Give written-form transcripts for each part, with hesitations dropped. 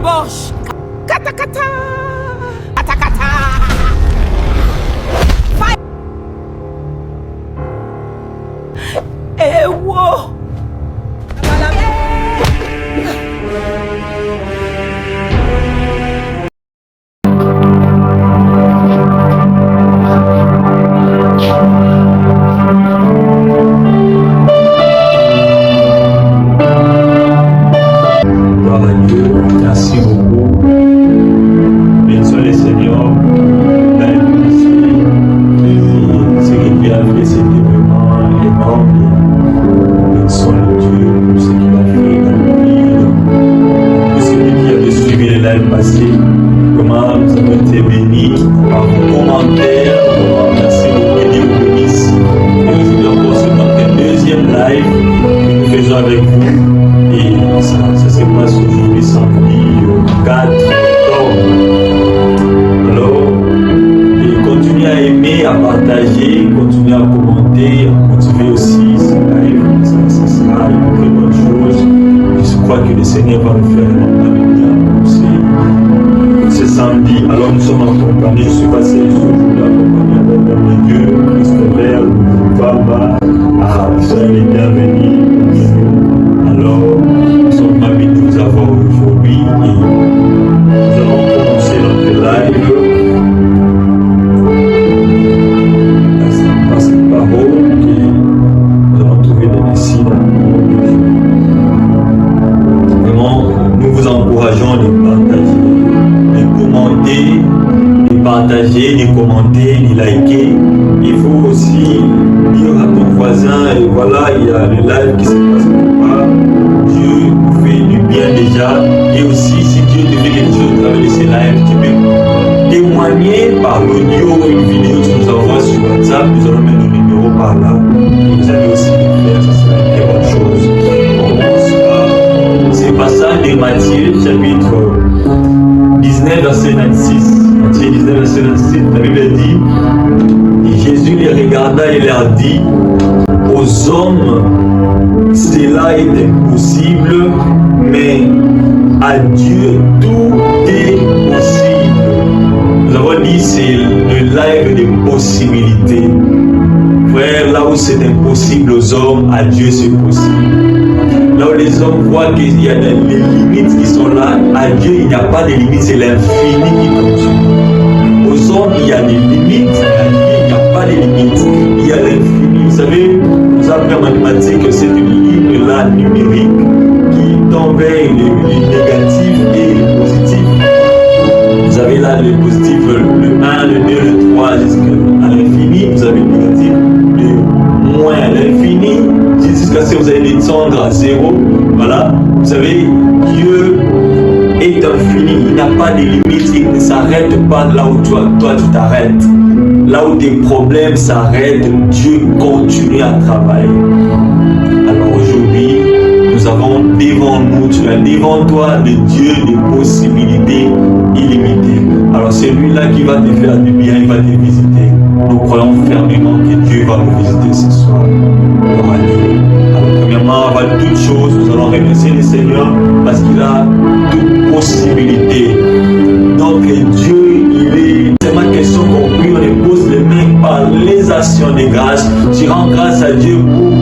Bosh. Kata kata. Kata kata. Fire. Ewo. Merci beaucoup. Bénissons les Seigneurs. Ce qu'il a fait, c'était vraiment énorme. Bénissons le Dieu pour ce qu'il a fait dans le vie. Pour celui qui avait suivi les lives passés, comment nous avons été bénis par vos commentaires. Merci beaucoup, Dieu vous bénisse. Et nous allons encore sur notre deuxième live que nous faisons avec vous. Et ça se passe aujourd'hui samedi 4 octobre. Alors, continuez à aimer, à partager, continuez à commenter, à motiver aussi ce live. Ça sera une très bonne chose. Je crois que le Seigneur va nous faire énormément bien ce samedi. Alors nous sommes accompagnés, je suis passé ce jour-là accompagné de Dieu, Christopher, Baba, soyez les bienvenus. Alors, nous sommes ravis de vous avoir aujourd'hui et nous allons commencer notre live par cette parole que nous allons trouver des récits dans le nom de Dieu. Vraiment, nous vous encourageons de partager, de commenter, de liker. Il faut aussi dire à ton voisin, et voilà, il y a le live qui se passe pour moi. Dieu nous fait du bien déjà. Et aussi, si Dieu te fait quelque chose à travers ces lives, tu peux témoigner par l'audio ou une vidéo que tu nous envoies sur WhatsApp. Nous allons mettre nos numéros par là. Et vous allez aussi le faire, ça sera une très bonne chose. On commence par ce passage de Matthieu, chapitre 19, verset 26. Matthieu 19, verset 26, la Bible dit, et Jésus les regarda et leur dit, aux hommes, cela est impossible, mais à Dieu, tout est possible. Nous avons dit, c'est le live des possibilités. Frère, là où c'est impossible aux hommes, à Dieu c'est possible. Là où les hommes voient qu'il y a des limites qui sont là, à Dieu il n'y a pas de limites, c'est l'infini qui continue. Aux hommes il y a des limites, à Dieu il n'y a pas de limites, il y a l'infini. Vous savez, nous apprenons en mathématiques que c'est une ligne là numérique qui tend vers le négatif et le positif. Vous avez là le positif, le 1, le 2, le 3 jusqu'à l'infini, vous avez le négatif, le moins à l'infini, jusqu'à ce que vous allez descendre à 0. Voilà, vous savez, Dieu est infini, il n'a pas de limites, il ne s'arrête pas là où toi tu t'arrêtes. Là où tes problèmes s'arrêtent, Dieu continue à travailler. Alors aujourd'hui, nous avons devant nous, tu as devant toi le Dieu des possibilités illimitées. Alors celui-là qui va te faire du bien, il va te visiter. Nous croyons fermement que Dieu va nous visiter ce soir. Gloire à Dieu. Alors premièrement, avant toute chose, nous allons remercier le Seigneur parce qu'il a toute possibilité. Donc Dieu, il est... C'est ma question qu'on prie, on dépose les mains par les actions de grâce. Tu rends grâce à Dieu pour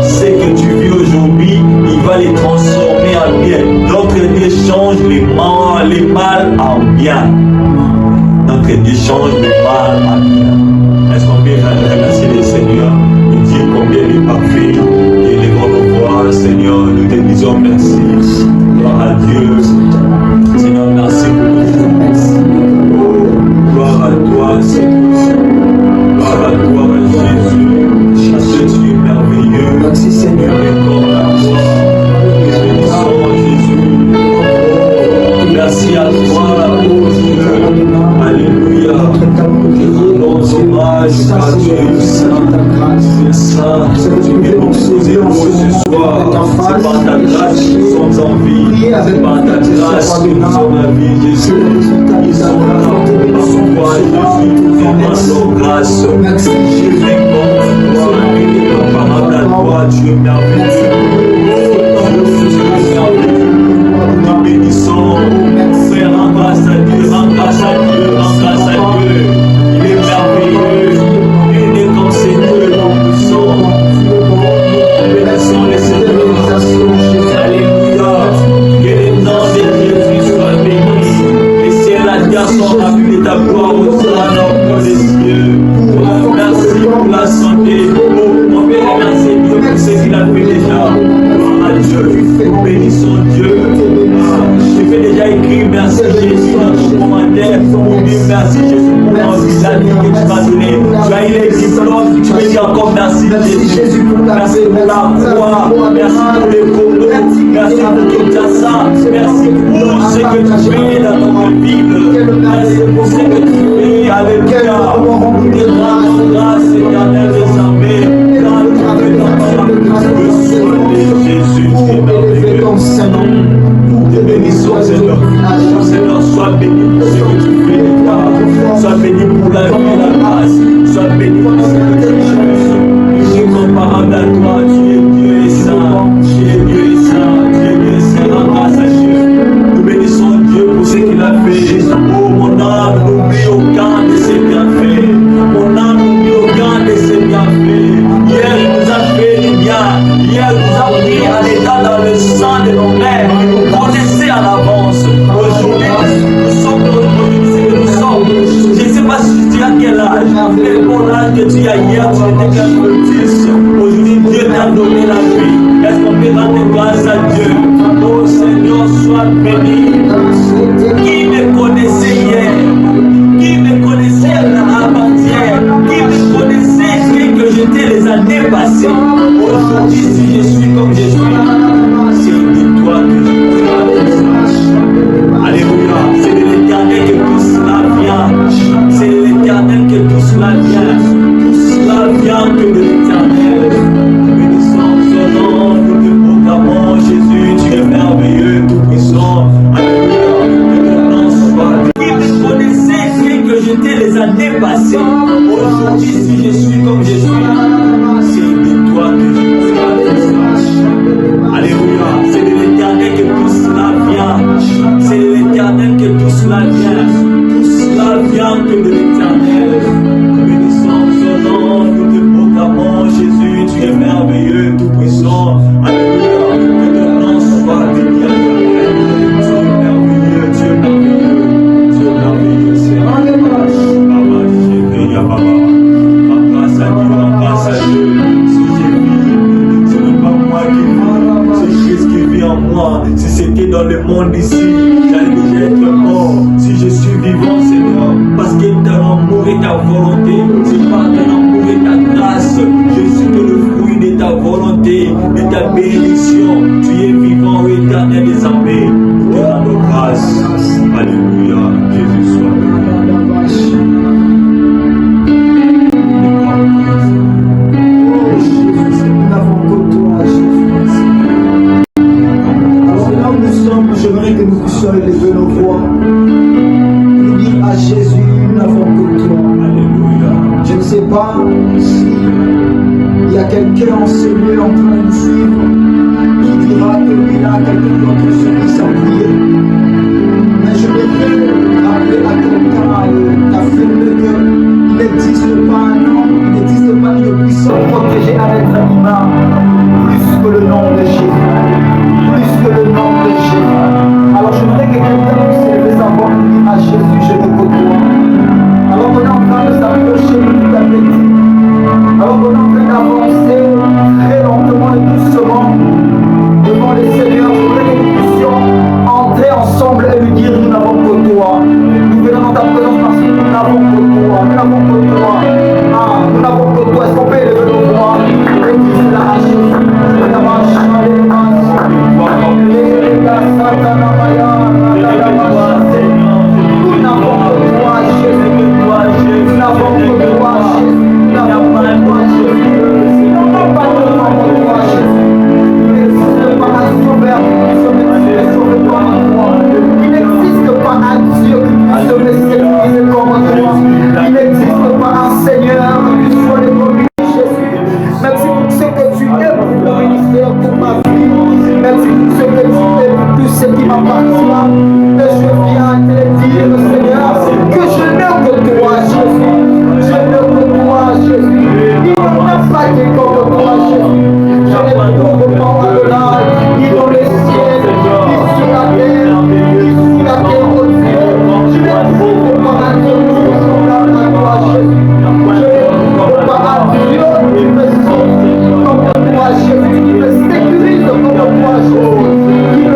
ce que tu vis aujourd'hui, il va les transformer en bien. Notre Dieu change les mal en bien. Notre Dieu change les mal en bien. Est-ce qu'on peut remercier le Seigneur et dire combien il est parfait et les grands voix, Seigneur, nous te disons merci. Gloire à Dieu. Seigneur, merci beaucoup. Oh, gloire à toi, Seigneur. Gloire à toi, Jésus. À ce Dieu merveilleux. Merci, Seigneur. Merci à toi, oh Dieu. Alléluia. Rendons hommage à Dieu. Saint, tu es mon Seigneur ce soir. C'est par ta grâce que nous sommes en vie. C'est par ta grâce que nous sommes en vie, Jésus. Ils sont là pour toi, Jésus. Demandons grâce. Je réponds à toi. Par ta toi, tu es merveilleux. Nous bénissons. bénissons Dieu. Tu fais déjà écrire merci Jésus dans ton commentaire. Ou bien merci Jésus pour la vie que tu m'as donnée. Tu as eu les diplômes, tu peux dire encore merci Jésus. Merci pour la croix, merci pour les cours, merci pour Kinshasa, merci pour ce que tu fais dans notre Bible, merci pour ce que tu fais, alléluia. Nous te rendons grâce, éternel des armées, dans le nom de Jésus, tu es merveilleux. Nous te bénissons, Seigneur. Seigneur, sois béni pour ce que tu fais, sois béni pour la vie et la grâce, sois béni pour ce que tu fais. Incomparable à toi, tu es Dieu et saint, tu es Dieu et saint, tu es Dieu et saint, en grâce à Dieu. Nous bénissons Dieu pour ce qu'il a fait. Oh, mon âme n'oublie aucun de ses bienfaits. Mon âme n'oublie aucun de ses bienfaits. Hier, il nous a fait du bien. Hier, il nous a pris à l'état dans le sang de nos mères. Et nous connaissez à l'avance. Aujourd'hui, nous sommes aujourd'hui, c'est que nous sommes. Je ne sais pas si tu as quel âge, mais pour l'âge que tu as hier, tu étais qu'un petit. Aujourd'hui, Dieu t'a donné la vie. Est-ce qu'on peut rendre grâce à Dieu? Oh Seigneur, sois béni. Qui me connaissait hier? Qui me connaissait avant-hier? Qui me connaissait que j'étais les années passées? Aujourd'hui, si je suis comme je suis, c'est de toi que je prie. Alléluia. C'est de l'Éternel que tout cela vient. C'est de l'Éternel que tout cela vient. Tout cela vient que de l'Éternel. Nous bénissons son nom, nous te proclamons Jésus, tu es merveilleux, tout-puissant. Alléluia. Que ton nom soit. Qui me connaissait que j'étais les années passées? Aujourd'hui, si je suis comme je suis, c'est de toi que je prie. Alléluia. C'est de l'Éternel que tout cela vient. C'est de l'Éternel que tout cela vient. Tout cela vient que de l'Éternel. Nous bénissons son nom, nous te proclamons Jésus, tu es merveilleux, tout-puissant. Alléluia. Que ton nom soit béni à l'éternel. Tu es merveilleux, tu es merveilleux. Tu es merveilleux, Seigneur. Baba, je prie à Baba. Grâce à Dieu, grâce à Dieu. Si j'ai vis, ce n'est pas moi qui vis, c'est Christ qui vit en moi. Si c'était dans le monde ici, j'allais déjà être mort. Si je suis vivant, Seigneur, parce que ton amour et ta volonté, c'est par ton amour et ta grâce, je suis que le fruit de ta volonté, de ta bénédiction. Tu es vivant, ô éternel des armées. Nous te rendons grâce. Alléluia. Jésus soit béni. J'aimerais que nous puissions élever nos voix. Nous dire à Jésus, nous n'avons que toi. Alléluia. Je ne sais pas s'il y a quelqu'un en ce lieu en train de suivre qui dira que lui là, quelqu'un d'autre se dit sans prier. Mais je voudrais rappeler à quelqu'un ta ferme qu'il n'existe pas un nom, il n'existe pas de puissant protégé à l'être humain plus que le nom de Jésus. Plus que le nom de Jésus. Alors je voudrais que quelqu'un puisse élever sa voix et dire à Jésus, je me côtoie. Alors qu'on est en train de s'approcher petit à petit. Alors qu'on est en train d'avancer très lentement et doucement devant les seigneurs, je voudrais que nous puissions entrer ensemble et lui dire, nous n'avons que toi. Nous venons dans ta présence parce que nous n'avons que toi. Nous n'avons que toi. Ah, nous n'avons que toi. Est-ce qu'on peut élever nos voix et dire là à Jésus, nous n'avons que toi, Jésus. Nous n'avons que toi, Jésus. Nous n'avons pas de toi, Jésus. Nous n'avons pas de toi, Jésus. Il n'existe pas un sauveur qui se met sauver comme toi. Il n'existe pas un Dieu qui se met sécuriser comme toi. Il n'existe pas un Seigneur qui soit le premier Jésus. Merci pour ce que tu es pour mon ministère, pour ma vie. Merci pour ce que tu es pour tout ce qui m'appartient. Et je viens te dire, Seigneur, que je n'aime que toi, Jésus. Je n'aime que toi, Jésus. Il n'y en a pas qui est comme toi, Jésus. Je ne trouve pas au-delà, ni dans les cieux, ni sur la terre, ni sous la terre, oh Dieu. Je ne trouve pas un Dieu qui me semblable à toi, Jésus. Je ne trouve pas un Dieu qui me sauve comme toi, Jésus, qui me sécurise comme toi, Jésus.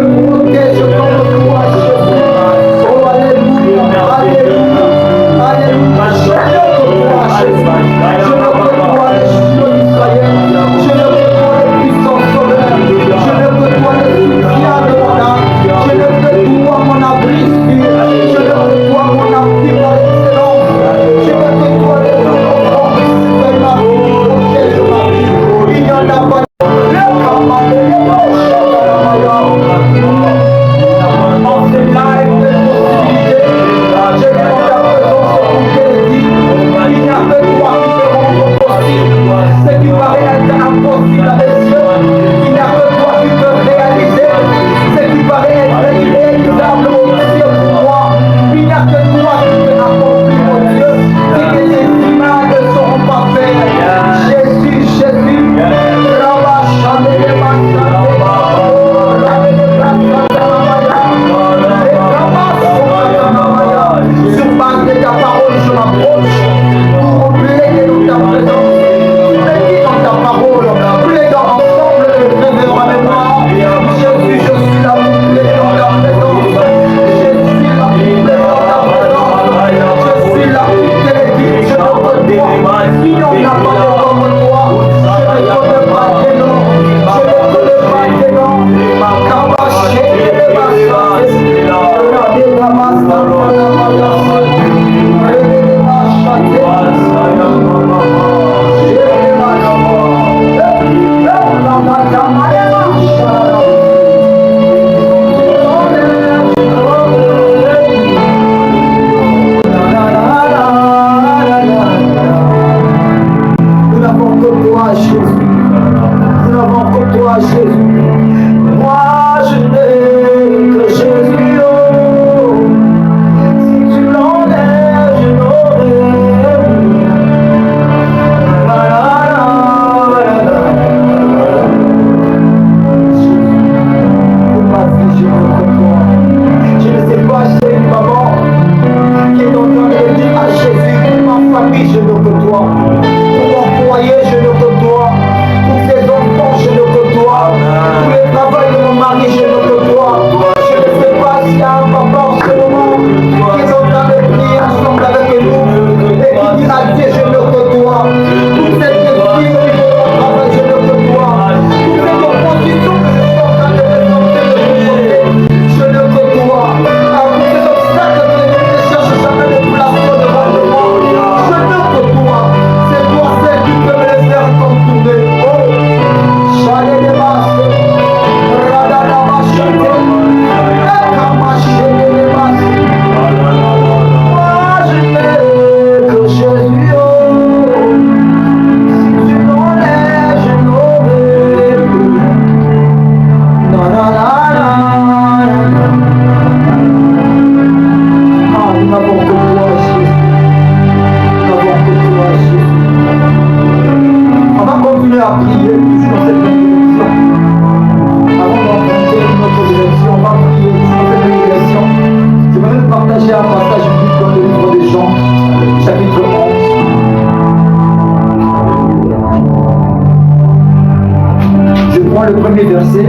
verset,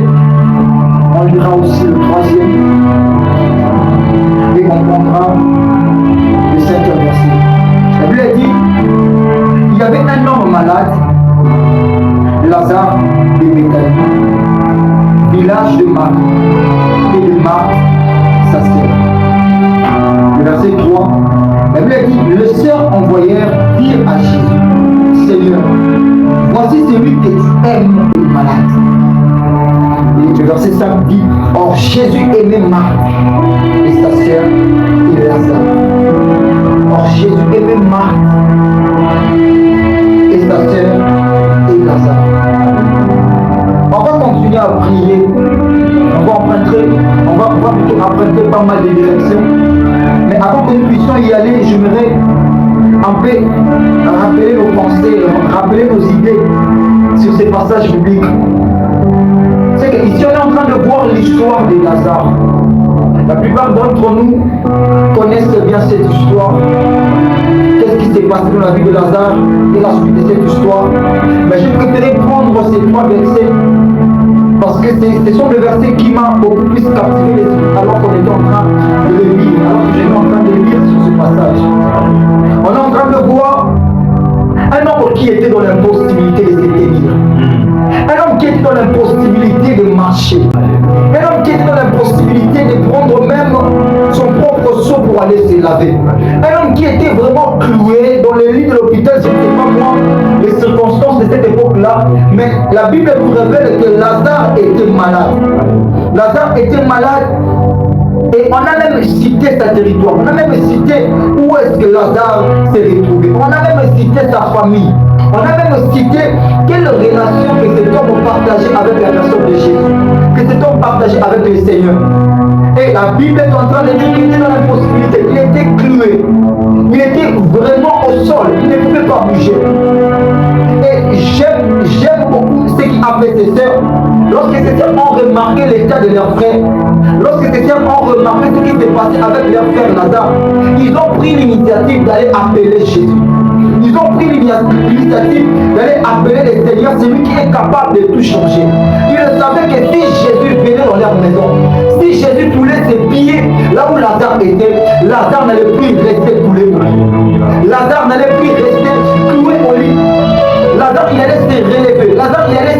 on lira aussi le 3e et on prendra le 5e verset. La Bible dit, il y avait un homme malade, Lazare de Béthanie, village de Marthe et de Marthe, sa sœur. Le verset 3, la Bible dit, les sœurs envoyèrent dire à Jésus, Seigneur, voici celui que tu aimes est malade. Et le verset 5 dit, or Jésus aimait Marthe et sa sœur et Lazare. Or Jésus aimait Marthe et sa sœur et Lazare. On va continuer à prier. On va plutôt emprunter pas mal de directions. Mais avant que nous puissions y aller, j'aimerais un peu rappeler nos pensées, rappeler nos idées sur ces passages bibliques. C'est qu'ici on est en train de voir l'histoire de Lazare. La plupart d'entre nous connaissent bien cette histoire. Qu'est-ce qui s'est passé dans la vie de Lazare et la suite de cette histoire? Mais je préférais prendre ces 3 versets parce que ce sont des versets qui m'ont beaucoup plus captivé l'esprit alors qu'on était en train de le lire, alors que j'étais en train de lire sur ce passage. On est en train de voir un homme qui était dans l'impossibilité de se tenir. Un homme qui était dans l'impossibilité de marcher. Un homme qui était dans l'impossibilité de prendre même son propre seau pour aller se laver. Un homme qui était vraiment cloué dans le lit de l'hôpital, je ne sais pas moi les circonstances de cette époque-là, mais la Bible nous révèle que Lazare était malade. Lazare était malade. Et on a même cité sa territoire, on a même cité où est-ce que Lazare s'est retrouvé, on a même cité sa famille, on a même cité quelle relation que cet homme partageait avec la personne de Jésus, que cet homme partageait avec le Seigneur. Et la Bible est en train de dire qu'il était dans l'impossibilité, il était cloué, il était vraiment au sol, il ne pouvait pas bouger. Et j'aime beaucoup ce qui a fait ses sœurs. Lorsque ces sœurs ont remarqué l'état de leur frère, lorsque ces sœurs ont remarqué ce qui s'est passé avec leur frère Lazare, ils ont pris l'initiative d'aller appeler Jésus. Ils ont pris l'initiative d'aller appeler le Seigneur, celui qui est capable de tout changer. Ils savaient que si Jésus venait dans leur maison, si Jésus coulait ses pieds là où Lazare était, Lazare n'allait plus rester coulé. Lazare n'allait plus rester cloué au lit. Lazare il allait se relever, Lazare il allait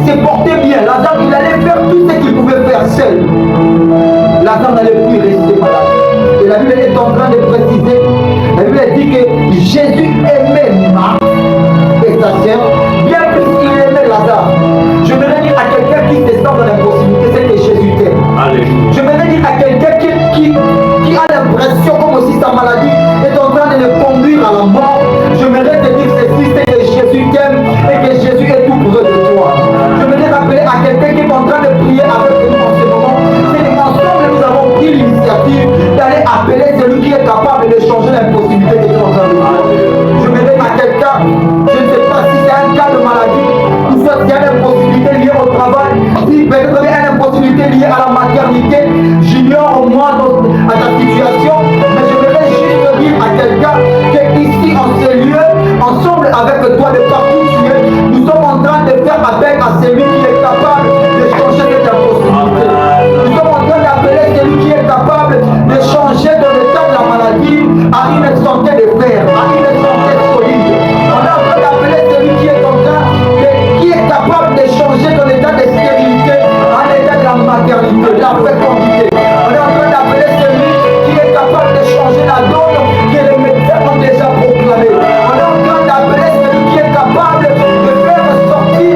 se porter bien, Lazare il allait faire tout ce qu'il pouvait faire seul. Lazare n'allait plus rester malade. Et la Bible est en train de préciser, la Bible dit que Jésus aimait Marthe et sa sœur, bien plus qu'il aimait Lazare. Je voudrais dire à quelqu'un qui se sent dans l'impossibilité, c'est que Jésus t'aime. Je voudrais dire à quelqu'un qui a l'impression comme si sa maladie est en train de le conduire à la mort. Je voudrais te dire ceci, c'est que Jésus t'aime et que Jésus est tout près de toi. Je voudrais rappeler à quelqu'un qui est en train de prier avec nous en ce moment, c'est qu'ensemble nous avons pris l'initiative d'aller appeler celui qui est capable de changer l'impossibilité que tu es en train de vivre. Je voudrais à quelqu'un, je ne sais pas si c'est un cas de maladie, ou soit s'il y a une impossibilité liée au travail, si peut-être il y a une impossibilité liée à la maternité, j'ignore au moins à ta situation, mais je voudrais juste dire à quelqu'un que ici en ce lieu, ensemble avec toi de partout tu es, nous sommes en train de faire appel à celui qui est capable de changer cette impossibilité. Nous sommes en train d'appeler celui qui est capable de changer de l'état de la maladie à une santé de fer, à une santé solide. On est en train d'appeler celui qui est capable de changer de l'état de stérilité à l'état de la maternité, de la fécondité. On est en train d'appeler celui qui est capable de changer la donne que les médecins ont déjà proclamée. On est en train d'appeler celui qui est capable de faire sortir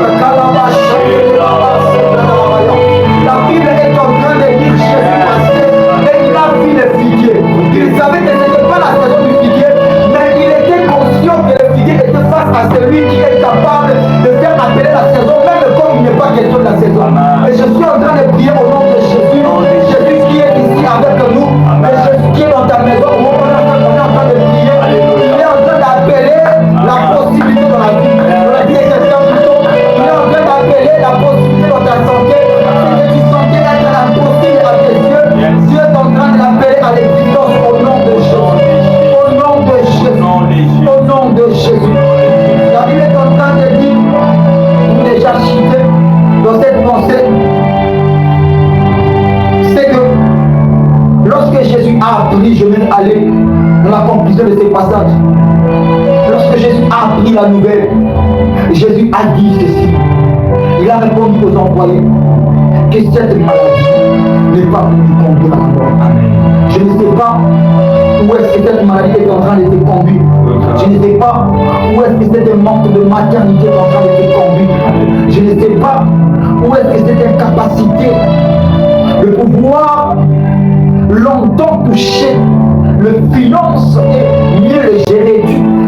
la Bible est en train de dire Jésus passé et il a vu le figuier. Il savait que ce n'était pas la saison du figuier, mais il était conscient que le figuier était face à celui qui est capable de faire appeler la saison, même comme il n'est pas question de la saison. Et je suis en train de prier au nom de Jésus, Jésus qui est ici avec nous, et Jésus qui est dans ta maison, on est en train de prier, il est en train d'appeler la possibilité dans la vie, dans la vie de quelqu'un plutôt, il est en train d'appeler la possibilité dans ta santé, si tu sentais être impossible à tes yeux, Dieu est en train de l'appeler à l'existence au nom de Jésus, au nom de Jésus, au nom de Jésus. La Bible est en train de dire, déjà cité, vision de ces passages. Lorsque Jésus a appris la nouvelle, Jésus a dit ceci. Il a répondu aux envoyés que cette maladie n'est pas pour lui conduire à la mort. Je ne sais pas où est-ce que cette maladie est en train de te conduire. Je ne sais pas où est-ce que cette manque de maternité est en train de te conduire. Je ne sais pas où est-ce que cette incapacité de pouvoir longtemps toucher le finance et mieux le gérer.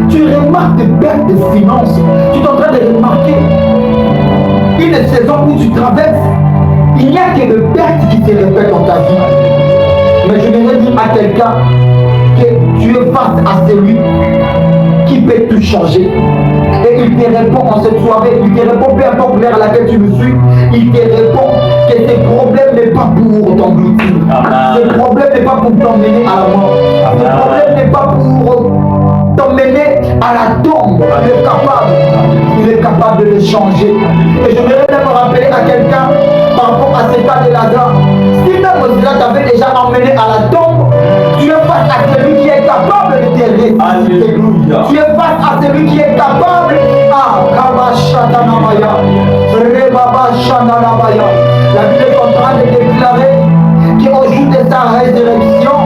Tu remarques des pertes de finances. Tu es en train de remarquer une saison où tu traverses. Il n'y a que des pertes qui se répètent dans ta vie. Mais je voudrais dire à quelqu'un que tu es face à celui qui peut tout changer. Et il te répond en cette soirée, il te répond peu importe vers laquelle tu me suis, il te répond que tes problèmes n'est pas pour t'engloutir. Tes problèmes n'est pas pour t'emmener à la mort. Tes problèmes n'est pas pour t'emmener à la tombe. Il est capable de le changer. Et je voudrais même rappeler à quelqu'un par rapport à cet cas de Lazare. Si même cela t'avait déjà emmené à la tombe, tu es face à celui qui est capable de te ressusciter. Tu es face à celui qui est capable. La Bible est en train de déclarer qu'au jour de sa résurrection,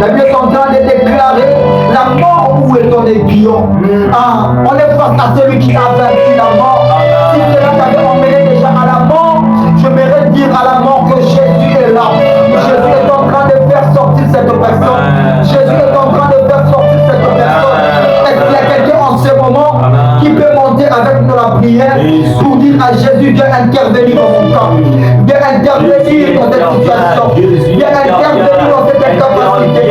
la Bible est en train de déclarer la mort où est ton aiguillon. On est face à celui qui a vaincu la mort. Si cela t'avait emmené déjà à la mort, je voudrais dire à la mort que Jésus est là. Jésus est en train de faire sortir cette personne. Jésus est en train de faire sortir cette personne. Est-ce qu'il y a quelqu'un en ce moment qui peut monter avec nous la prière pour dire à Jésus, viens intervenir dans mon camp, viens intervenir dans cette situation, viens intervenir dans cette incapacité,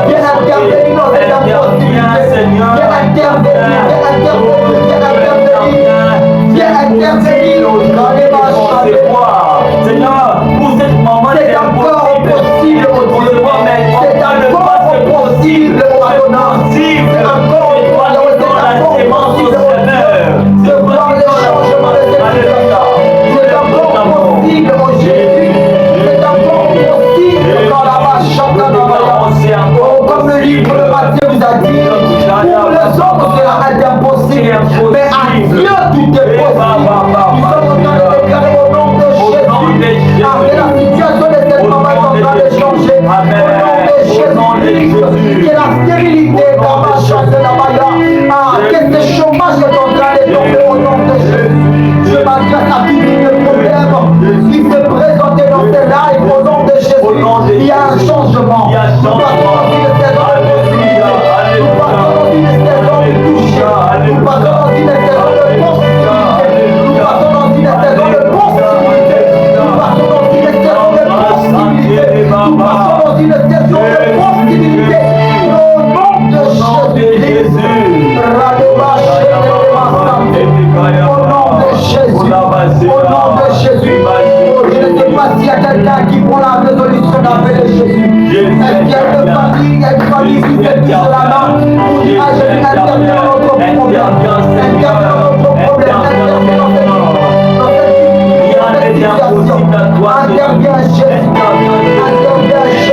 viens intervenir dans cette impossibilité, viens intervenir, Seigneur, pour cette maman, c'est encore possible au Dieu, c'est encore possible au Adonai, c'est encore possible au Seigneur de voir les changements de cette situation, c'est encore possible au Jésus, c'est encore possible dans la vache chante comme le livre de Matthieu vous a dit, pour les hommes c'est impossible, mais à Dieu tout est possible. Nous sommes en train de déclarer au nom de Jésus, après la situation de cette maman est en train de changer, au nom de Jésus, que la stérilité dans ma chasse de la Maya, que ce chômage est en train de tomber au nom de Jésus. Je m'adresse à tous les problèmes qui se présentaient dans ces lives au nom de Jésus. Il y a un changement. Nous passons dans une saison de possibilité. Nous passons dans une saison de toucher. Nous passons dans une saison de possibilité. Nous passons dans une saison de possibilité. Nous passons dans une saison de possibilité. Nous passons dans une saison de possibilité. Au nom de Jésus. Au nom de Jésus. Au nom de Jésus. Je ne sais pas s'il y a quelqu'un qui prend la résolution d'appeler Jésus. Est-ce qu'il y a une famille qui fait plus de la main pour dire à Jésus, interviens dans notre problème, interviens dans notre problème, interviens dans cette situation, interviens Jésus,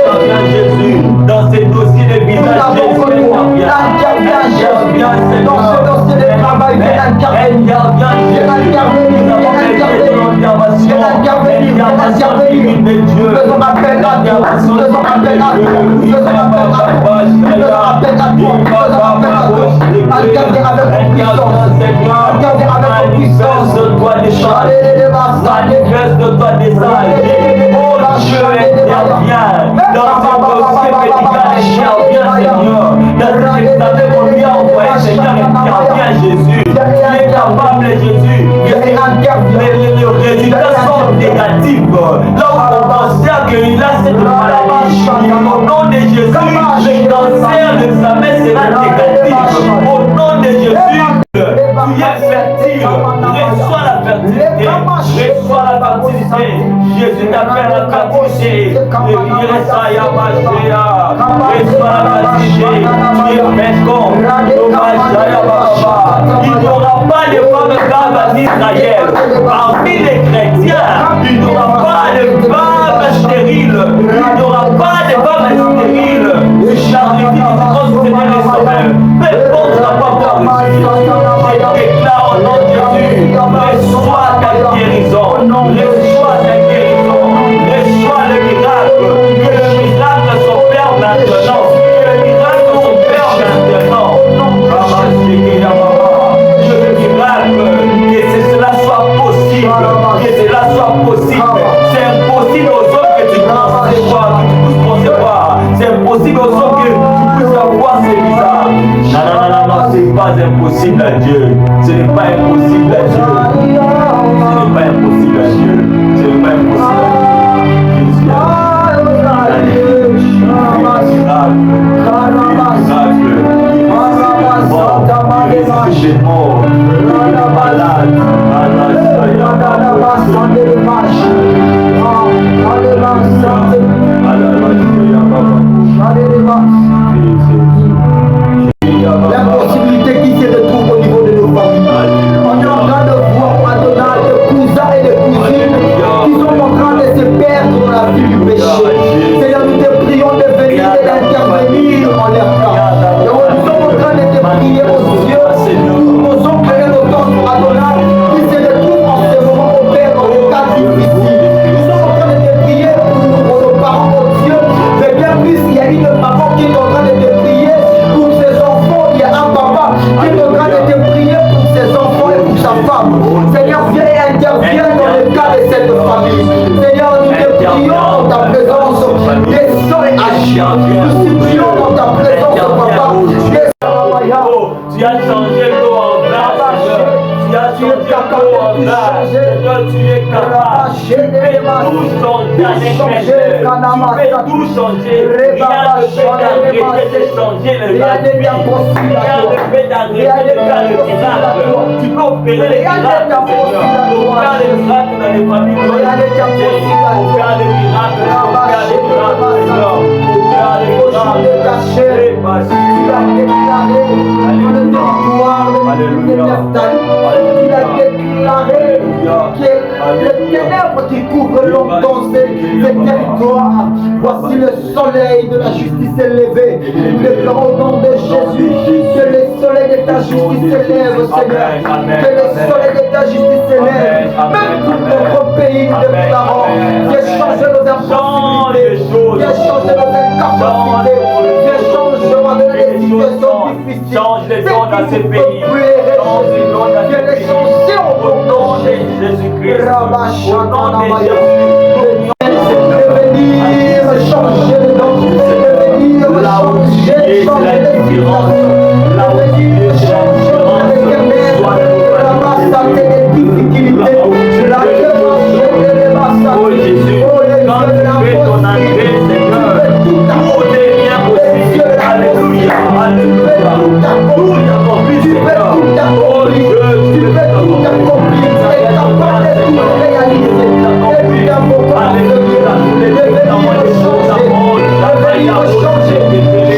interviens Jésus, dans ces dossiers de visage, interviens Jésus, dans ce dossier de travail, interviens, faisons appel à Dieu, faisons appel à Dieu, faisons appel à Dieu, interviens avec puissance, interviens avec puissance, manifeste de toi des âges. Oh Dieu, interviens dans ce dossier médical, interviens Seigneur, dans cet examen qu'on lui a envoyé, Seigneur, interviens Jésus, tu es capable Jésus, les résultats sont négatifs, là où on pensait qu'il a cette maladie, au nom de Jésus, le cancer, l'examen sera négatif, au nom de Jésus, tu es fertile, reçois la fertilité, reçois la fertilité, Jésus t'appelle la fertilité, reçois la fertilité, tu es fécond, il n'y aura pas de femme grave en Israël, parmi les chrétiens, il n'y aura pas de femme stérile, il n'y aura pas de femme stérile, Charles dit, c'est impossible à Dieu. Ce n'est pas impossible à Dieu. Ce n'est pas impossible à Dieu. Ce n'est pas impossible à Dieu. Jésus a l'impossibilité qui se retrouve au niveau de nos familles. On est en train de voir Adonai, des cousins et des cousines qui sont en train de se perdre dans la vie du péché. Seigneur, nous te prions de venir et d'intervenir en leur temps. Et nous sommes en train de te prier aux cieux. Nous osons créer nos temps pour Adonai qui se retrouve en ce moment au Père dans des cas difficiles. Nous sommes en train de te prier pour nos parents, oh Dieu. Mais bien plus, il y a une maman qui est en train de te prier pour ses enfants. Il y a un papa qui est en train de te prier pour ses enfants et pour sa femme. Seigneur, viens et interviens dans le cas de cette famille. Seigneur, nous te prions dans ta présence. Descends et agis. Nous supplions dans ta présence, papa. Tu as changé l'eau en glace. Tu as changé l'eau en glace. Seigneur, tu es capable. Tu peux tout changer avec mes lèvres. Tu peux tout changer. Rien ne peut t'arrêter de changer le vie. Rien ne peut t'arrêter de faire le miracle. Tu peux opérer les miracles, Seigneur. Opère les miracles dans les familles. Opère les miracles. Opère les miracles, Seigneur. Opère les miracles. Tu l'as déclaré dans le territoire de Nephtali. Tu l'as déclaré que les ténèbres qui couvrent longtemps ces territoires. Voici le soleil de la justice est levé. Nous déclarons au nom de Jésus que le soleil de ta justice s'élève, Seigneur. Que le soleil de ta justice s'élève. Même pour notre pays, nous déclarons. Viens changer nos impossibilités. Viens changer nos incapacités. Viens changer les situations difficiles. Change les dons dans ce pays. Change les dons dans ce pays. Au nom de Jésus-Christ. Au nom de Jésus. Venir changer les dons. Venir là où tu es, c'est la différence. Là où tu es, c'est la différence. des difficultés. Oh Jésus, quand tu fais ton entrée, Seigneur, tout devient possible. Alléluia, alléluia. Tout accompli, Seigneur. Oh Dieu, tu peux tout accomplir. Tu es capable de tout réaliser. Alléluia.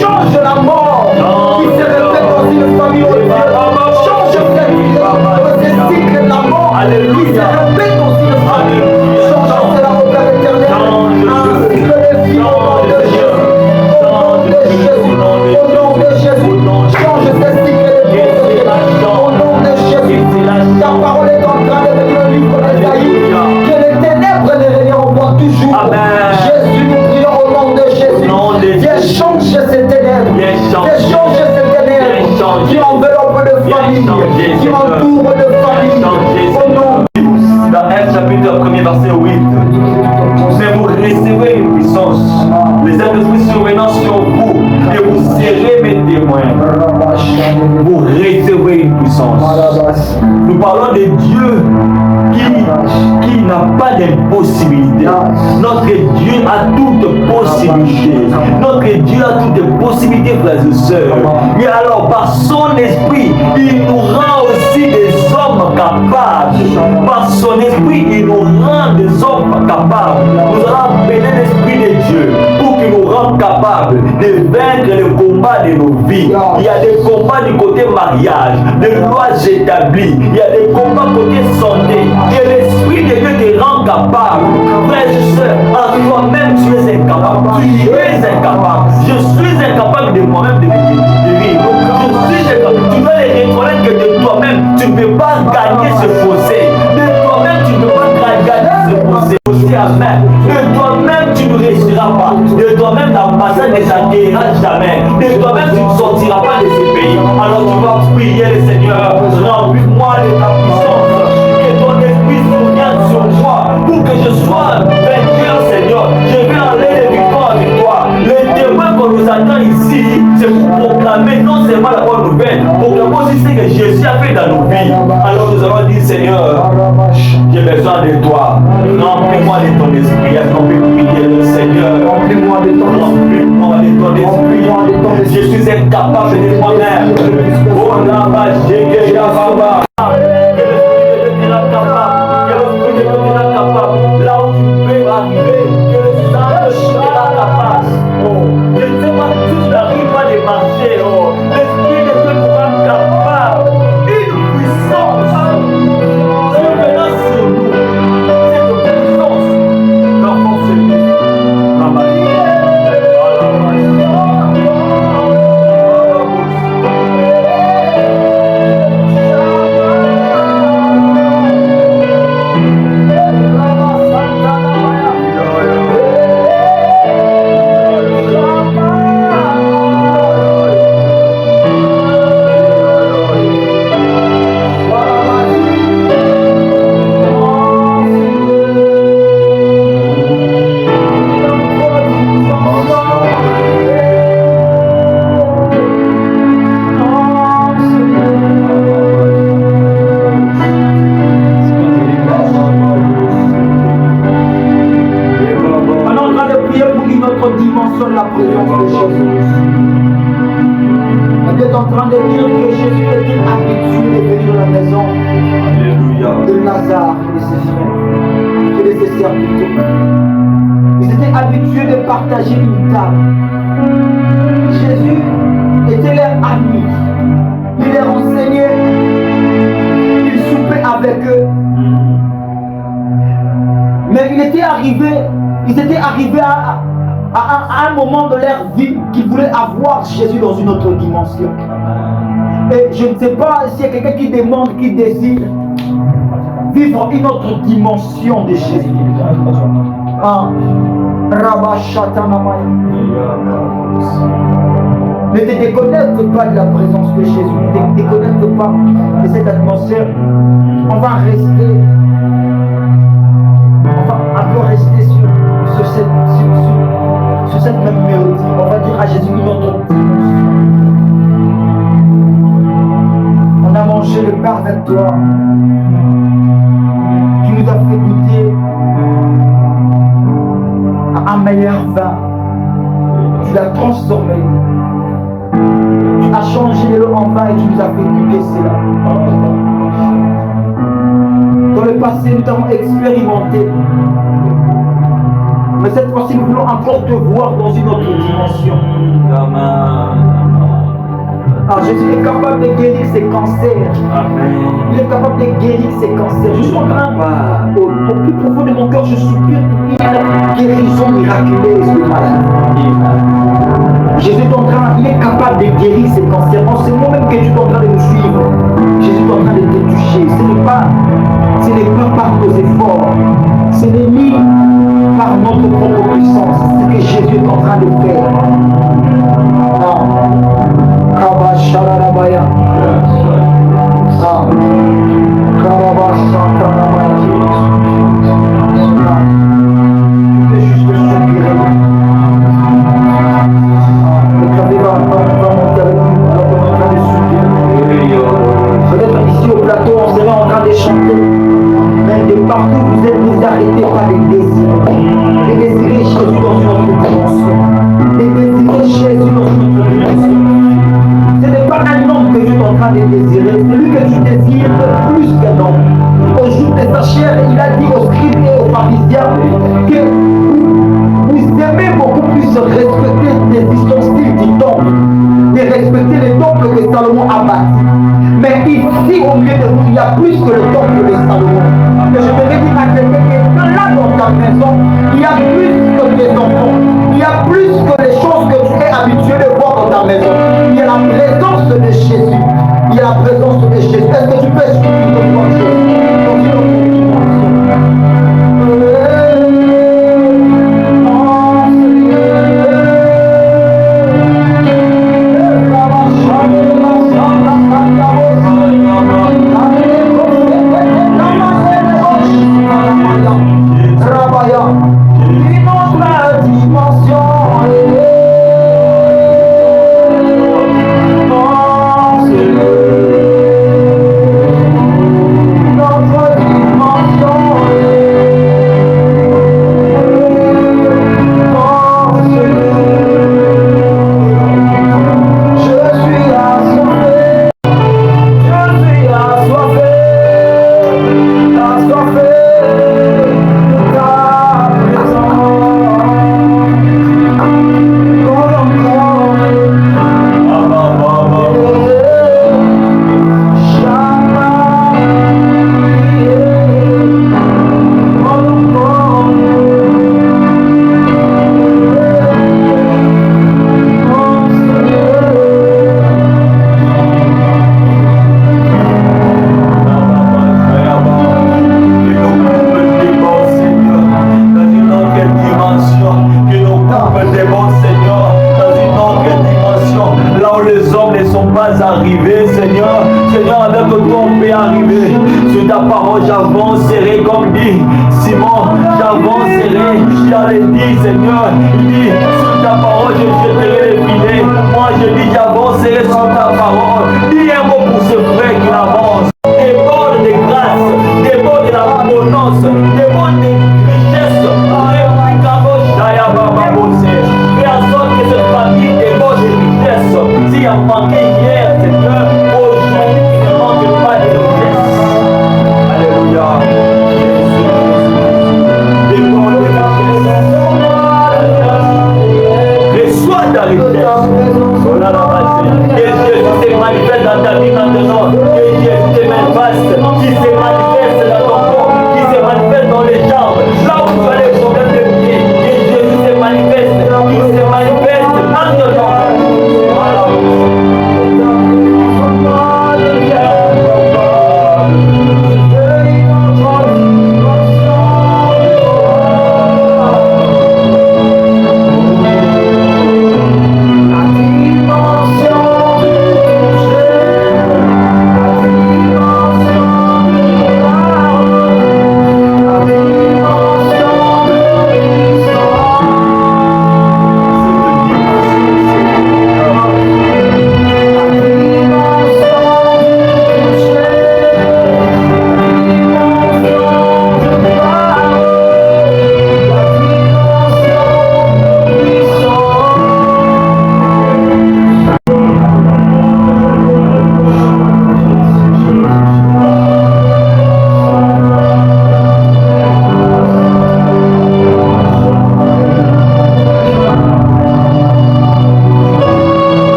Change la mort qui se répète dans une famille. Change ce cycle de la mort qui se répète dans une famille. Change cela au Père éternel. Ainsi que les filles au nom de Jésus. Au nom de Jésus. Change ce cycle de mort. Au nom de Jésus. Ta parole est en train de devenir le livre d'Ésaïe. Que les ténèbres ne reviennent pas toujours. Jésus, nous prions au nom de Jésus. Viens changer ces ténèbres. Viens changer ces ténèbres qui enveloppent de famille, qui entourent de famille. Au nom dans 1 chapitre 1er verset 8, mais vous recevez une puissance. Les esprits survenant sur vous et vous serez mes témoins. Vous recevez une puissance. Nous parlons de Dieu qui n'a pas d'impossibilité. Notre Dieu a toute possibilité. Notre Dieu a toutes possibilités, frères et sœurs. Et alors, par son esprit, il nous rend aussi des hommes capables. Par son esprit, il nous rend des hommes capables. Nous allons appeler l'esprit de Dieu pour qu'il nous rende capables de vaincre le combat de nos vies. Il y a des combats du côté mariage, de lois établies. Il y a des combats côté santé. Et l'esprit de Dieu te rend capable. Frères et sœurs, en toi-même, tu es incapable. Tu es incapable. Je suis incapable de moi-même de vivre. Je suis incapable. Tu dois reconnaître que de toi-même, tu ne peux pas gagner ce fossé. De toi-même, tu ne peux pas gagner ce fossé. Amen. De toi-même, tu ne réussiras pas. De toi-même, ta passage ne s'accueillera jamais. De toi-même, tu ne sortiras pas de ce pays. Alors tu vas prier le Seigneur. Remplis-moi de ta puissance. Que ton esprit survienne sur moi pour que je sois vainqueur, Seigneur. Je vais aller de victoire avec toi. Le témoin qu'on nous attend ici, c'est pour proclamer non seulement la bonne nouvelle, proclamer aussi ce que besoin de toi. Remplis-moi de ton esprit. Est-ce qu'on peut prier le Seigneur? Remplis-moi de ton esprit. Remplis-moi de ton esprit. Je suis incapable de moi-même. Oh là-bas, j'ai que Yahweh. Que le Esprit de Dieu te rende capable. Que le Esprit de Dieu te rende capable. Là où tu peux arriver. Que le Saint-Esprit te rende capable. Oh, je ne sais pas si tu n'arrives pas de marcher. Oh, l'Esprit de Dieu te rend capable. Une puissance. Survenant sur nous. Cette puissance renforce l'Esprit. Travailler. Partager une table. Jésus était leur ami. Il les enseignait. Il soupait avec eux. Mais ils étaient arrivés à un moment de leur vie qu'ils voulaient avoir Jésus dans une autre dimension. Et je ne sais pas s'il y a quelqu'un qui demande, qui désire vivre une autre dimension de Jésus. Ne te déconnecte pas de la présence de Jésus, ne te déconnecte pas de cette atmosphère. On va rester, sur cette même mélodie. On va dire à Jésus une autre dimension. On a mangé le pain avec toi. Tu nous as fait goûter un meilleur vin. Tu l'as transformé. Tu as changé l'eau en vin et tu nous as fait goûter cela. Dans le passé, nous t'avons expérimenté. Mais cette fois-ci, nous voulons encore te voir dans une autre dimension. Alors Jésus est capable de guérir ses cancers. Amen. Il est capable de guérir ses cancers. Je suis en train, au plus profond de mon cœur, je soupire une guérison miraculeuse de maladie. Jésus est en train, il est capable de guérir ses cancers. En ce moment même que tu es en train de nous suivre, Jésus est en train de te toucher. Ce n'est pas par nos efforts, ce n'est ni par notre propre puissance. C'est ce que Jésus est en train de faire. Kabasharabaya. Tu peux juste soupirer. Le clavier va monter avec nous. On est en train de soupirer. Peut-être ici au plateau, on serait en train de chanter. Mais de partout vous êtes, vous arrêtez par les désirs. De désirer Jésus dans une autre dimension. De désirer Jésus dans une autre dimension. Ce n'est pas un homme que tu es en train de désirer, c'est lui que tu désires plus qu'un homme. Au jour de sa chair, il a dit aux scribes et aux pharisiens que vous aimez beaucoup plus respecter les ustensiles du temple, de respecter le temple que Salomon a bâti. Mais ici, au milieu de vous, il y a plus que le temple de Salomon. Que je te dire à quelqu'un que là dans ta maison, il y a plus que tes enfants. Il y a plus que les choses que tu es habitué de voir dans ta maison. Il y a la présence de Jésus. Il y a la présence de Jésus. Est-ce que tu peux expliquer de voir Jésus dans une autre dimension? arriver. Sur ta parole, j'avancerai comme dit Simon, j'avancerai. J'allais dire, Seigneur, il dit, sur ta parole, je jetterai les filets. Moi, je dis, j'avancerai sur ta parole. Dis un mot pour ce frère qui avance. Des bords de grâce, des bords de l'abondance, des bords de richesse. Fais en sorte que cette famille des bords de richesse, s'il a manqué hier, Seigneur, aujourd'hui, il ne manque pas de richesse. Alléluia. Des bords de richesse. Reçois ta richesse. Que Jésus se manifeste dans ta vie maintenant. Que Jésus te manifeste, qui se manifeste dans ton corps, qui se manifeste dans les jambes. Là où tu as les problèmes de pied, que Jésus se manifeste, qui se manifeste maintenant. Voilà.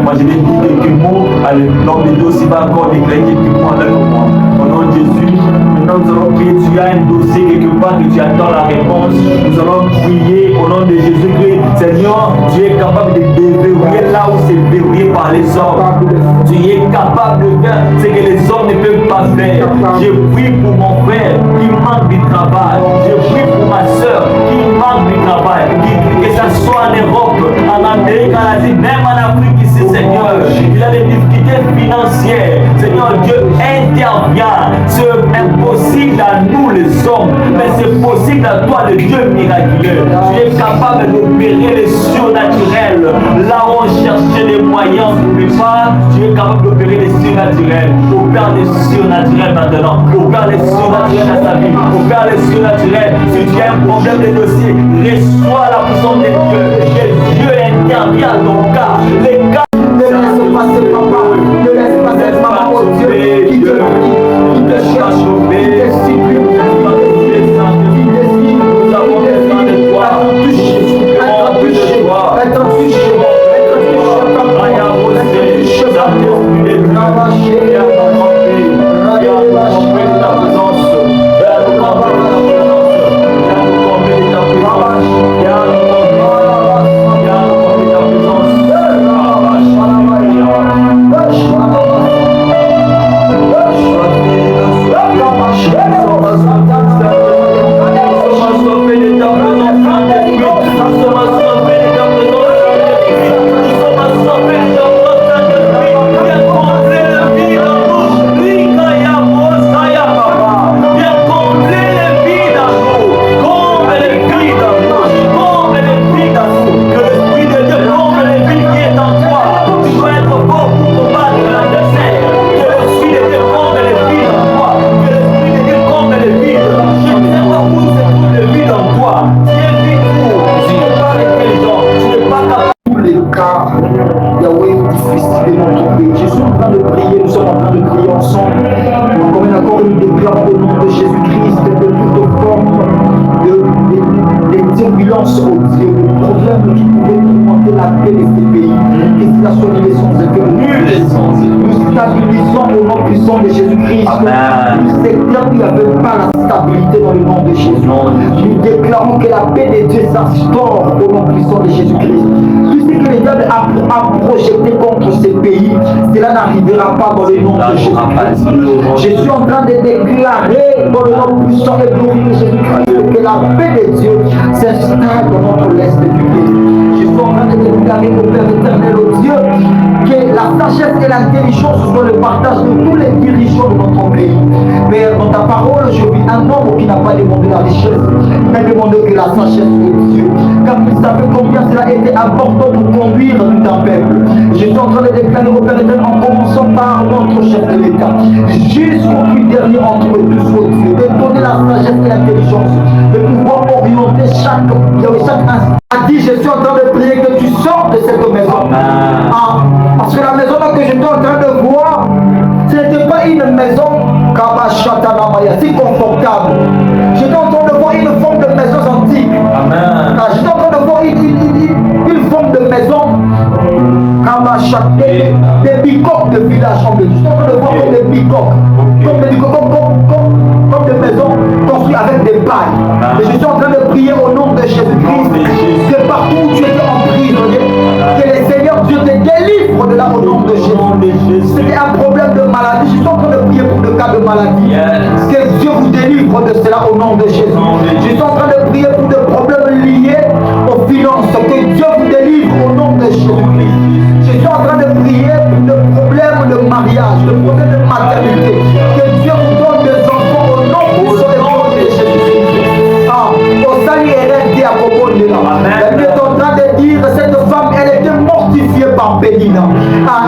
Moi je vais dire quelques mots, l'homme de Dieu aussi va encore déclarer quelques mots avec moi. Au nom de Jésus, maintenant nous allons prier. Tu as un dossier quelque part que tu attends la réponse. Nous allons prier au nom de Jésus-Christ. Seigneur, tu es capable de déverrouiller là où c'est verrouillé par les hommes. Tu es capable de faire ce que les hommes ne peuvent pas faire. Je prie pour mon frère qui manque du travail. Je prie pour ma soeur qui manque du travail. Que ça soit en Europe, en Amérique, en Asie, même en Afrique ici, Seigneur. Il a des difficultés financières. Seigneur, Dieu intervient. C'est impossible à nous les hommes, mais c'est possible à toi le Dieu miraculeux. Tu es capable d'opérer les surnaturels. Là où on cherchait des moyens, on ne pouvait pas. Tu es capable d'opérer les surnaturels. Opère les surnaturels maintenant. Opère les surnaturels dans sa vie. Opère les surnaturels. Si tu as un problème de dossier, reçois la puissance de Dieu. Que Dieu intervient dans ton cas. Les cas. Ne laisse passer papa. Ne laisse passer maman au Dieu. Qui te prie, qui te cherche, qui te supplie. Nous avons besoin de toi. Être touché. Jésus-Christ, la soigné les sons de Nul est sans nous stabilisons au nom puissant de Jésus-Christ. Amen. Nous secteur où il n'y avait pas la stabilité dans le nom de Jésus. Nous déclarons que la paix de Dieu s'instaure au nom puissant de Jésus-Christ. Tout ce que le diable a projeté contre ces pays, cela n'arrivera pas dans le nom de Jésus-Christ. Je suis en train de déclarer dans le nom puissant et glorieux de Jésus-Christ que la paix de Dieu s'installe dans notre l'est du pays. Je suis en train de déclarer au Père éternel, au Dieu, que la sagesse et l'intelligence soient le partage de tous les dirigeants de notre pays. Mais dans ta parole, je vis un homme qui n'a pas demandé la richesse, mais demandé que la sagesse de Dieu. Car il savait combien cela était important pour conduire tout un peuple. Je suis en train de déclarer au Père éternel en commençant par notre chef de l'État, jusqu'au plus dernier entre tous, au Dieu, de donner la sagesse et l'intelligence, de pouvoir orienter chaque instant. A dit, je suis en train de prier que tu sors de cette maison. Parce que la maison que j'étais en train de voir, ce n'était pas une maison si confortable. J'étais en train de voir une forme de maison antique. J'étais en train de voir une forme de maison des bicoques de village en Belgique. J'étais en train de voir comme des bicoques, comme des maisons construites avec des pailles. Et je suis en train de prier au nom de Jésus-Christ que partout où tu étais en prisonnier, que le Seigneur Dieu te délivre de là au nom de Jésus. C'était un problème de maladie. Je suis en train de prier pour le cas de maladie. Que Dieu vous délivre de cela au nom de Jésus. Je suis en train de prier pour des problèmes liés aux finances. Que Dieu vous délivre au nom de Jésus-Christ. Je suis en train de prier pour des problèmes de mariage, des problèmes de maternité. Que Dieu vous donne des enfants au nom de Jésus-Christ. Au salut et à la Bible est en train de dire cette femme, elle était mortifiée par Pénina.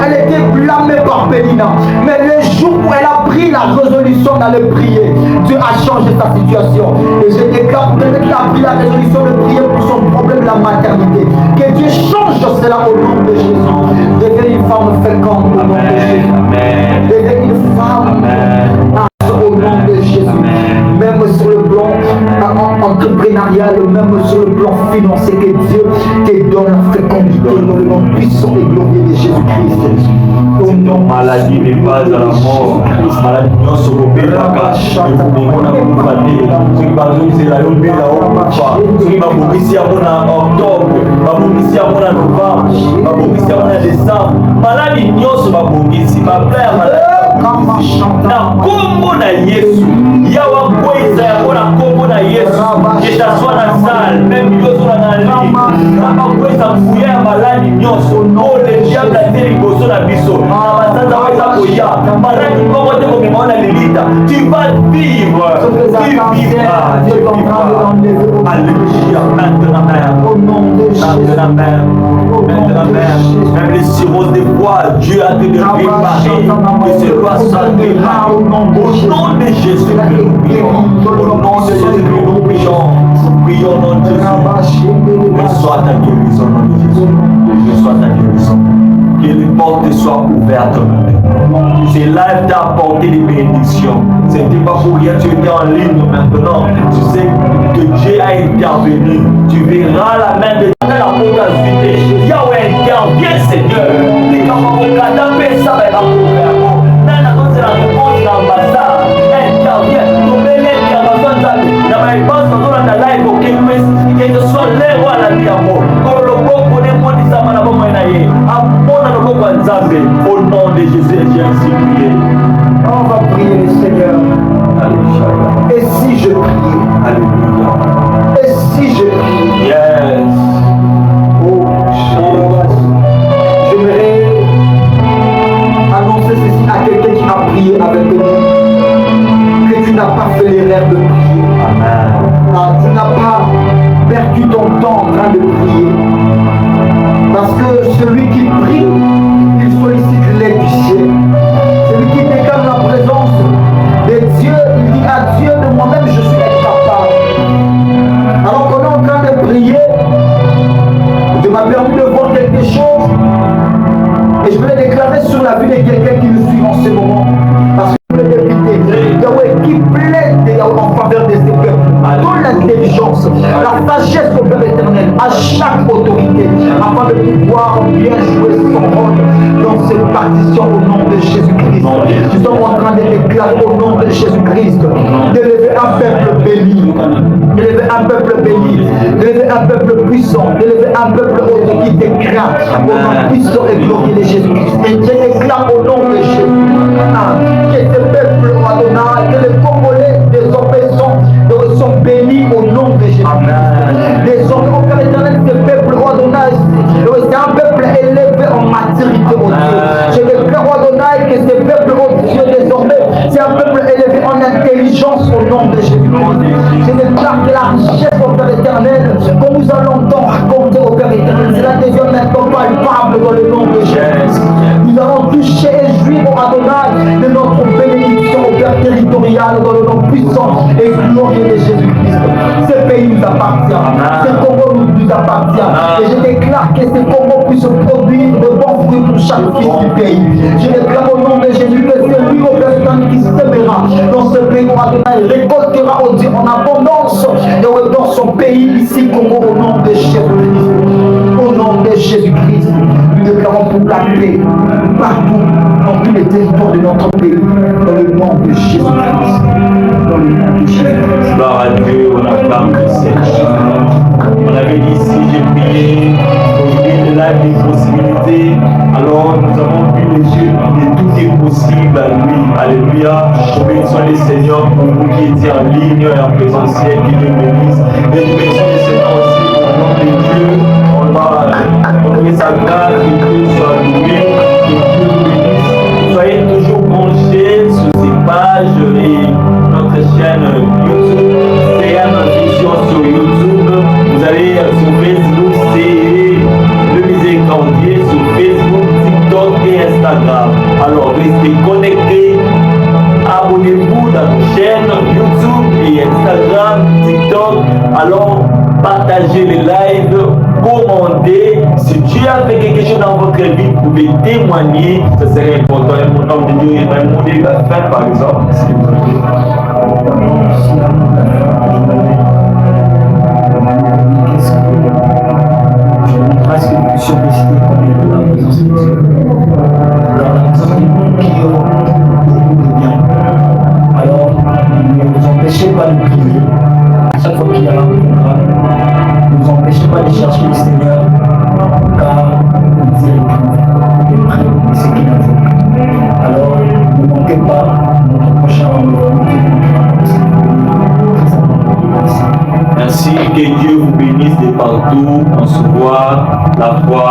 Elle était blâmée par Pénina. Mais le jour où elle a pris la résolution d'aller prier, Dieu a changé sa situation. Et je déclare que quelqu'un qui a pris la résolution de prier pour son problème de la maternité, que Dieu change cela au nom de Jésus. Deviens une femme féconde au nom de Jésus. Deviens une femme au nom de Jésus. Même sur le plan entrepreneurial, même sur le plan financier, que Dieu te donne la fécondité dans le nom puissant et glorieux de Jésus-Christ. Cette maladie n'est pas à la mort. Maladie non se repérera. On a beaucoup de qui va nous la yombe la opa. Qui va bomber à mon octobre, va bomber à mon novembre, va bomber à mon décembre. Maladie non se va bomber si ma plaie maladie. Na kombo na Yesu yawa kweza yako na kombo na Yesu yetaswa na sal même yozo na nali kama kweza kuya ya maladi nyoso ole diable a liboso na biso na basanza weza koya maladi kombo te komona lilita tu vas vivre alléluia maintenant même les cirrhoses des foies Dieu a te réparé que ce soit santé au nom de Jésus que nous prions. Au nom de Jésus que nous prions. Prions au nom de Jésus. Reçois ta guérison au nom de Jésus. Reçois ta guérison. Que les portes soient ouvertes maintenant. C'est live t'a apporté des bénédictions. C'était pas pour rien, tu étais en ligne maintenant. Tu sais que Dieu a intervenu. Tu verras la main de Dieu dans la potentialité. Yahweh intervient, Seigneur. Et quand on regarde un peu ça, va être c'est la réponse d'ambassade. Intervient. Nous mettons l'intervention dans ma réponse dans la live au Québec. Que ce soit l'air ou à la vie à moi. Quand le bon connaît mon disama na bon moyenaye. Amona le bon Nzambe. Au nom de Jésus, j'ai ainsi prié. On va prier le Seigneur. Alléluia. Et si je priais? Alléluia. Et si je priais? Yes. Oh, j'aimerais annoncer ceci à quelqu'un qui a prié avec nous, que tu n'as pas fait l'erreur de prier. Amen. Tu n'as pas perdu ton temps en train de prier. Parce que celui qui prie, il sollicite l'aide du ciel. Celui qui déclare la présence de Dieu, il dit à Dieu, de moi-même je suis incapable. Alors qu'on est en train de prier, Dieu m'a permis de voir quelque chose. Et je voulais déclarer sur la vie de quelqu'un qui me suit en ce moment. Parce que je voulais débiter Yahweh qui plaide en faveur de ses peuples. Donne l'intelligence, la sagesse au Père éternel, à chaque autorité, afin de pouvoir bien jouer son je déclare au nom de Jésus-Christ d'élever un peuple béni, d'élever un peuple béni, d'élever un peuple puissant, d'élever un peuple qui te craint au nom puissant et glorieux de Jésus-Christ. Et je déclare au nom de Jésus que ce peuple Adonai, que les Congolais désormais sont bénis au nom de Jésus-Christ. Désormais, au Père éternel, ce peuple Adonai, c'est un peuple élevé en maturité au Dieu. Je déclare Adonai que ce peuple au Dieu désormais, c'est un peuple élevé en intelligence au nom de Jésus-Christ. Je déclare que la richesse au Père éternel, que nous allons donc raconter au Père éternel, cela devient maintenant palpable dans le nom de Jésus. Nous allons toucher et jouir au Adonai de notre bénédiction au Père territorial dans le nom puissant et glorieux de Jésus-Christ. Ce pays nous appartient. Ce Congo nous appartient. Et je déclare que ce Congo puisse produire de bons fruits pour chaque fils du pays. Je déclare au nom de Jésus que c'est lui au Père qui sèmera dans ce pays où Adonai récoltera au Dieu en abondance et dans son pays ici Congo au nom de Jésus-Christ. Au nom de Jésus-Christ, nous déclarons pour la paix partout dans tous les territoires de notre pays dans le nom de Jésus-Christ. Dans le nom de Jésus-Christ. Gloire à Dieu, on acclame le Seigneur. On avait dit si j'ai prié, aujourd'hui de là des possibilités, alors nous avons vu les yeux et tout est possible à lui. Alléluia. Bénissons les Seigneurs pour vous qui étiez en ligne et en présentiel, qui nous bénissent. Et nous bénissons les Seigneurs aussi au nom de Dieu. On va honorer sa grâce, que Dieu soit loué, que Dieu vous bénisse. Soyez toujours branchés sur ces pages et notre chaîne YouTube. C'est une vision sur YouTube. Vous allez sur Facebook, c'est le Miséricordier sur Facebook, TikTok et Instagram. Alors restez connectés. Abonnez-vous dans nos chaînes YouTube et Instagram, TikTok. Alors partagez les lives, commandez. Si Dieu a fait quelque chose dans votre vie, vous pouvez témoigner. Ce serait important. Et mon nom de Dieu est un modèle de la fin, par exemple. Si vous voulez. Presque une surplicité comme la présence de Dieu. Qui beaucoup de bien. Alors, ne vous empêchez pas de prier. À chaque fois qu'il y a un programme, ne vous empêchez pas de chercher le Seigneur, car il dit et près de ce qu'il invoque. Alors, ne manquez pas notre prochain rendez-vous. Ainsi que Dieu vous bénisse de partout. On se voit la fois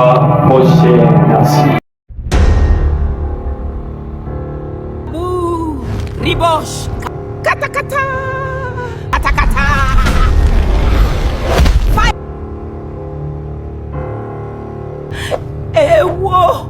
prochaine. Merci. Ribosh. Kata kata. Kata kata. Fire. Ewo.